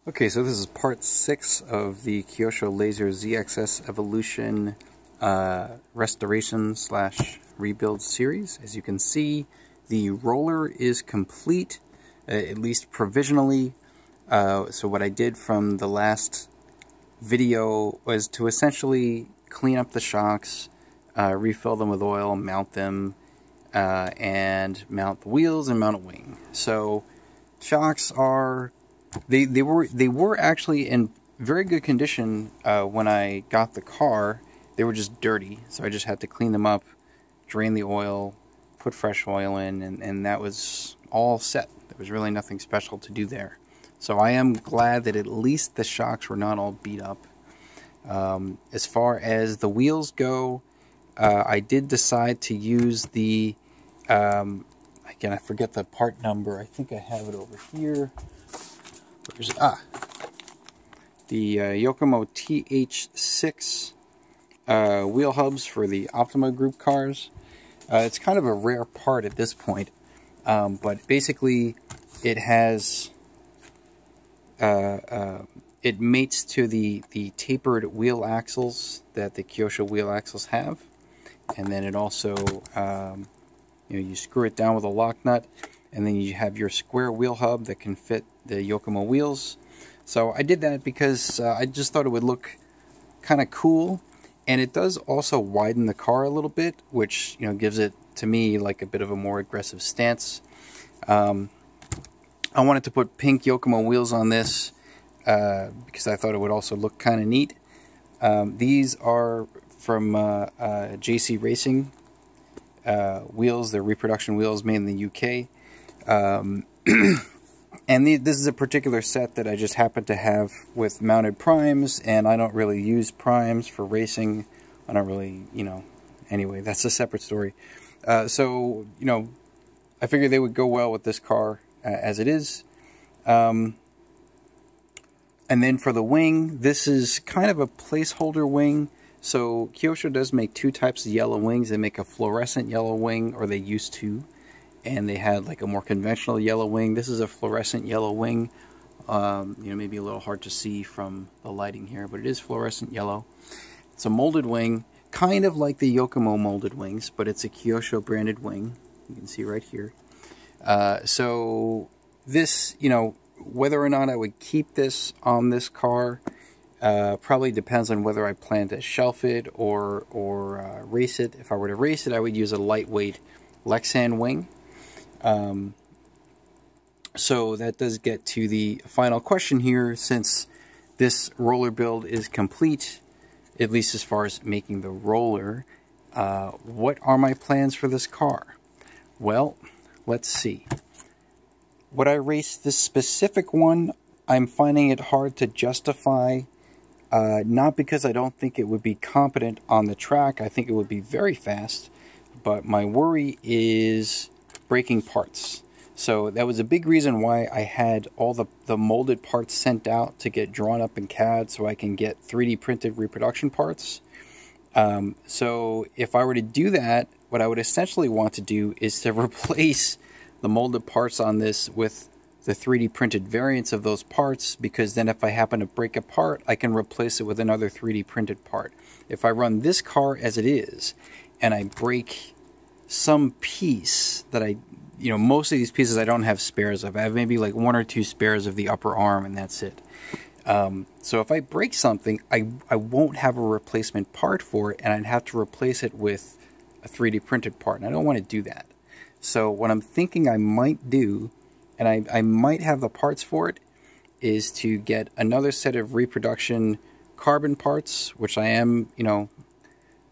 Okay, so this is part 6 of the Kyosho Lazer ZX-S Evolution restoration / rebuild series. As you can see, the roller is complete, at least provisionally. So what I did from the last video was to essentially clean up the shocks, refill them with oil, mount them, and mount the wheels and mount a wing. So shocks are... They were actually in very good condition when I got the car. They were just dirty, so I just had to clean them up, drain the oil, put fresh oil in, and that was all set. There was really nothing special to do there. So I am glad that at least the shocks were not all beat up. As far as the wheels go, I did decide to use the, again, I forget the part number. I think I have it over here. The Yokomo TH6 wheel hubs for the Optima Group cars. It's kind of a rare part at this point, but basically it has it mates to the tapered wheel axles that the Kyosho wheel axles have, and then it also you screw it down with a lock nut, and then you have your square wheel hub that can fit the Yokomo wheels. So I did that because I just thought it would look kind of cool, and it does also widen the car a little bit, which gives it, to me, like a bit of a more aggressive stance. I wanted to put pink Yokomo wheels on this because I thought it would also look kind of neat. These are from JC Racing wheels. They're Reproduction wheels made in the UK. And this is a particular set that I just happen to have with mounted primes, and I don't really use primes for racing. I don't really, anyway, that's a separate story. So, I figured they would go well with this car as it is. And then for the wing, this is kind of a placeholder wing. So Kyosho does make two types of yellow wings. They make a fluorescent yellow wing, or they used to. And they had like a more conventional yellow wing. This is a fluorescent yellow wing. Maybe a little hard to see from the lighting here, but it is fluorescent yellow. It's a molded wing, kind of like the Yokomo molded wings, but it's a Kyosho branded wing. You can see right here. So this, whether or not I would keep this on this car, probably depends on whether I plan to shelf it or race it. If I were to race it, I would use a lightweight Lexan wing. So that does get to the final question here, since this roller build is complete, at least as far as making the roller. What are my plans for this car? Well, let's see. Would I race this specific one? I'm finding it hard to justify, not because I don't think it would be competent on the track. I think it would be very fast, but my worry is breaking parts. So that was a big reason why I had all the molded parts sent out to get drawn up in CAD so I can get 3D printed reproduction parts. So if I were to do that, what I would essentially want to do is to replace the molded parts on this with the 3D printed variants of those parts, because then if I happen to break a part, I can replace it with another 3D printed part. If I run this car as it is and I break some piece that most of these pieces I don't have spares of. I have maybe like 1 or 2 spares of the upper arm, and that's it. So if I break something, I won't have a replacement part for it, and I'd have to replace it with a 3D printed part, and I don't want to do that. So what I'm thinking I might do, and I might have the parts for it, is to get another set of Reproduction carbon parts, which I am,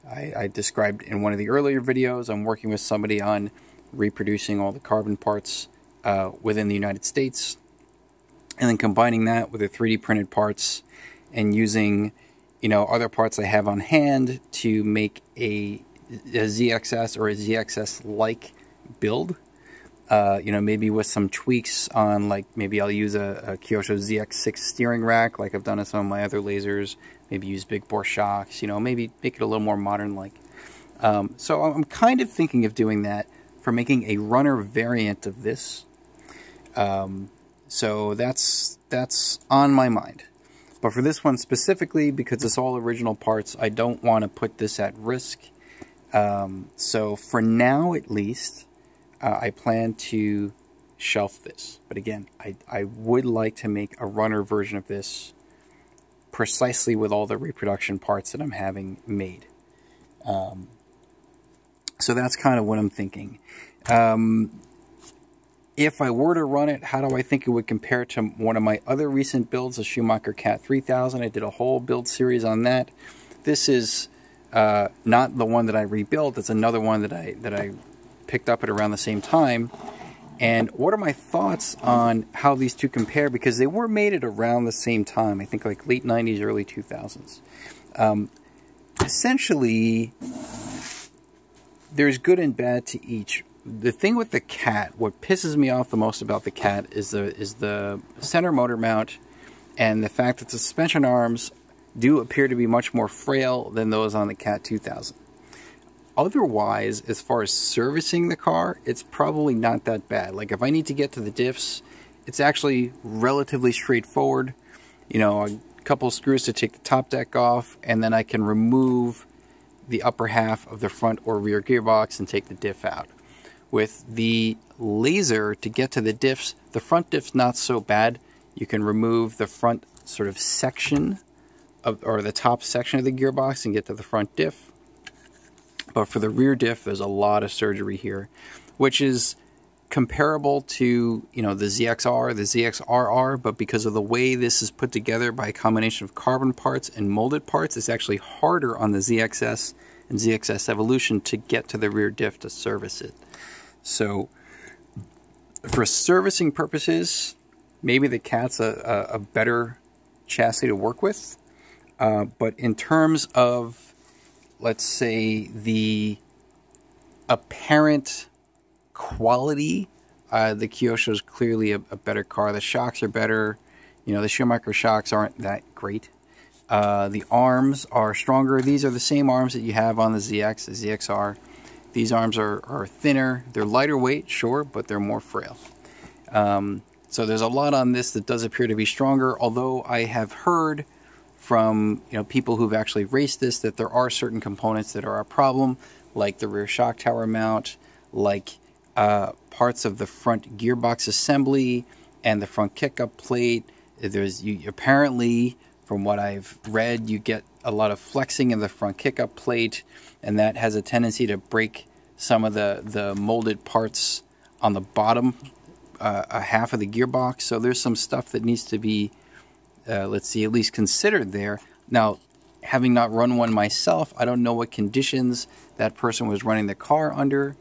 I described in one of the earlier videos. I'm working with somebody on reproducing all the carbon parts within the United States, and then combining that with the 3D printed parts and using other parts I have on hand to make a ZXS or a ZXS-like build. Maybe with some tweaks on, like, maybe I'll use a Kyosho ZX-6 steering rack like I've done on some of my other lasers. Maybe use big bore shocks, maybe make it a little more modern-like. So I'm kind of thinking of doing that for making a runner variant of this. So that's on my mind. But for this one specifically, because it's all original parts, I don't want to put this at risk. So for now, at least, I plan to shelf this. But again, I would like to make a runner version of this precisely with all the reproduction parts that I'm having made. So that's kind of what I'm thinking. If I were to run it, how do I think it would compare to one of my other recent builds, the Schumacher Cat 3000? I did a whole build series on that. This is not the one that I rebuilt. It's another one that I picked up at around the same time. And what are my thoughts on how these two compare? Because they were made at around the same time. I think like late 90s, early 2000s. Essentially, there's good and bad to each. The thing with the Cat, what pisses me off the most about the Cat is the center motor mount and the fact that the suspension arms do appear to be much more frail than those on the Cat 2000. Otherwise, as far as servicing the car, it's probably not that bad. Like if I need to get to the diffs, it's actually relatively straightforward. You know, a couple of screws to take the top deck off, and then I can remove the upper half of the front or rear gearbox and take the diff out. With the Lazer, to get to the diffs, the front diff's not so bad. You can remove the front sort of section of, or the top section of the gearbox and get to the front diff. But for the rear diff, there's a lot of surgery here, which is comparable to, you know, the ZXR, the ZXRR, but because of the way this is put together by a combination of carbon parts and molded parts, it's actually harder on the ZX-S and ZX-S Evolution to get to the rear diff to service it. So for servicing purposes, maybe the Cat's a better chassis to work with. But in terms of, let's say, the apparent quality, the Kyosho is clearly a better car. The shocks are better. You know, the Schumacher shocks aren't that great. The arms are stronger. These are the same arms that you have on the ZX, the ZXR. These arms are thinner. They're lighter weight, sure, but they're more frail. So there's a lot on this that does appear to be stronger, although I have heard from, you know, people who've actually raced this that there are certain components that are a problem, like the rear shock tower mount, like parts of the front gearbox assembly and the front kick-up plate. Apparently, from what I've read, you get a lot of flexing in the front kick-up plate, and that has a tendency to break some of the molded parts on the bottom half of the gearbox. So there's some stuff that needs to be, let's see, at least considered there. Now, having not run one myself, I don't know what conditions that person was running the car under,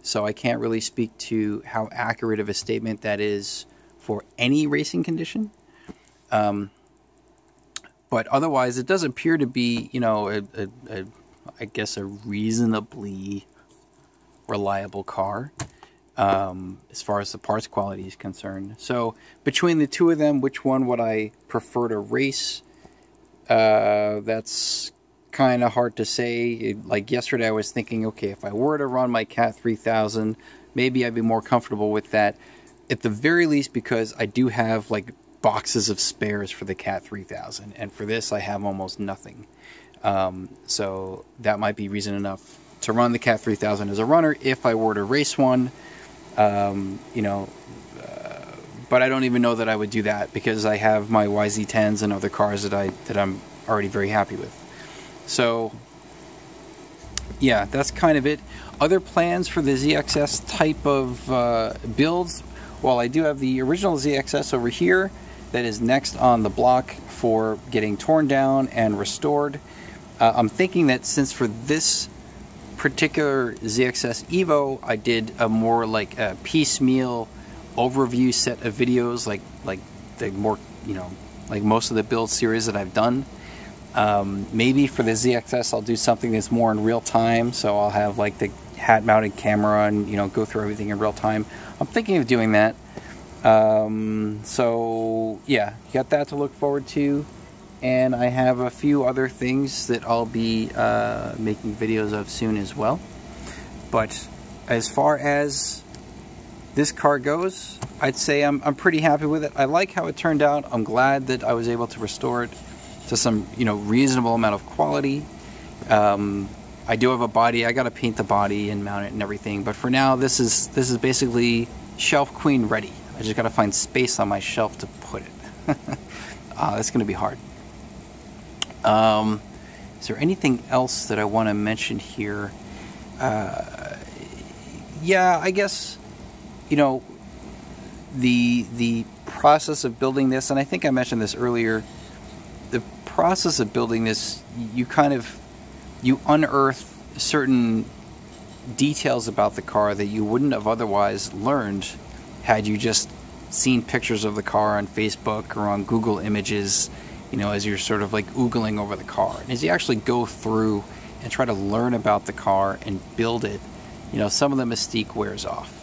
so I can't really speak to how accurate of a statement that is for any racing condition. But otherwise, it does appear to be, you know, I guess a reasonably reliable car as far as the parts quality is concerned. So between the two of them, which one would I prefer to race? That's kind of hard to say. Like yesterday, I was thinking, okay, if I were to run my Cat 3000, maybe I'd be more comfortable with that. At the very least, because I do have like boxes of spares for the Cat 3000, and for this I have almost nothing. So that might be reason enough to run the Cat 3000 as a runner if I were to race one. You know, but I don't even know that I would do that because I have my YZ10s and other cars that I'm already very happy with. So yeah, that's kind of it. Other plans for the ZX-S type of builds? Well, I do have the original ZX-S over here that is next on the block for getting torn down and restored. I'm thinking that since for this particular ZX-S Evo, I did a more like a piecemeal overview set of videos, like the more, you know, like most of the build series that I've done. Maybe for the ZX-S, I'll do something that's more in real time, so I'll have like the hat-mounted camera and, you know, go through everything in real time. I'm thinking of doing that. So yeah, you got that to look forward to, and I have a few other things that I'll be making videos of soon as well. But as far as this car goes, I'd say I'm pretty happy with it. I like how it turned out. I'm glad that I was able to restore it to some, you know, reasonable amount of quality. I do have a body. I got to paint the body and mount it and everything. But for now, this is basically shelf queen ready. I just got to find space on my shelf to put it. That's going to be hard. Is there anything else that I want to mention here? Yeah, I guess, you know, the process of building this, and I think I mentioned this earlier, the process of building this, you unearth certain details about the car that you wouldn't have otherwise learned had you just seen pictures of the car on Facebook or on Google Images, you know, as you're sort of like oogling over the car. And as you actually go through and try to learn about the car and build it, you know, some of the mystique wears off.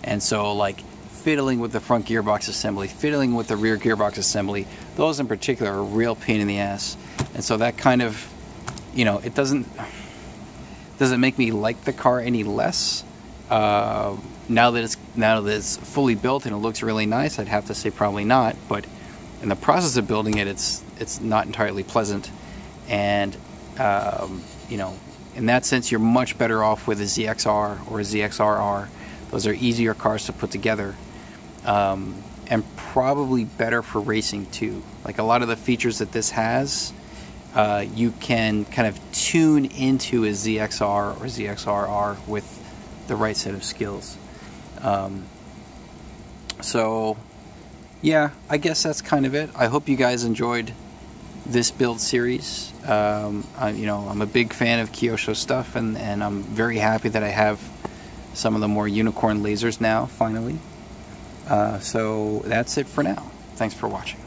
And so, like, fiddling with the front gearbox assembly, fiddling with the rear gearbox assembly, those in particular are a real pain in the ass. And so that kind of, you know, it doesn't make me like the car any less. Now that it's fully built and it looks really nice, I'd have to say probably not. But in the process of building it, it's not entirely pleasant. And you know, in that sense, you're much better off with a ZXR or a ZXRR. Those are easier cars to put together, and probably better for racing too. Like a lot of the features that this has, you can kind of tune into a ZXR or ZXRR with the right set of skills. So yeah, I guess that's kind of it. I hope you guys enjoyed this build series. You know, I'm a big fan of Kyosho stuff, and I'm very happy that I have some of the more unicorn lasers now, finally. So that's it for now. Thanks for watching.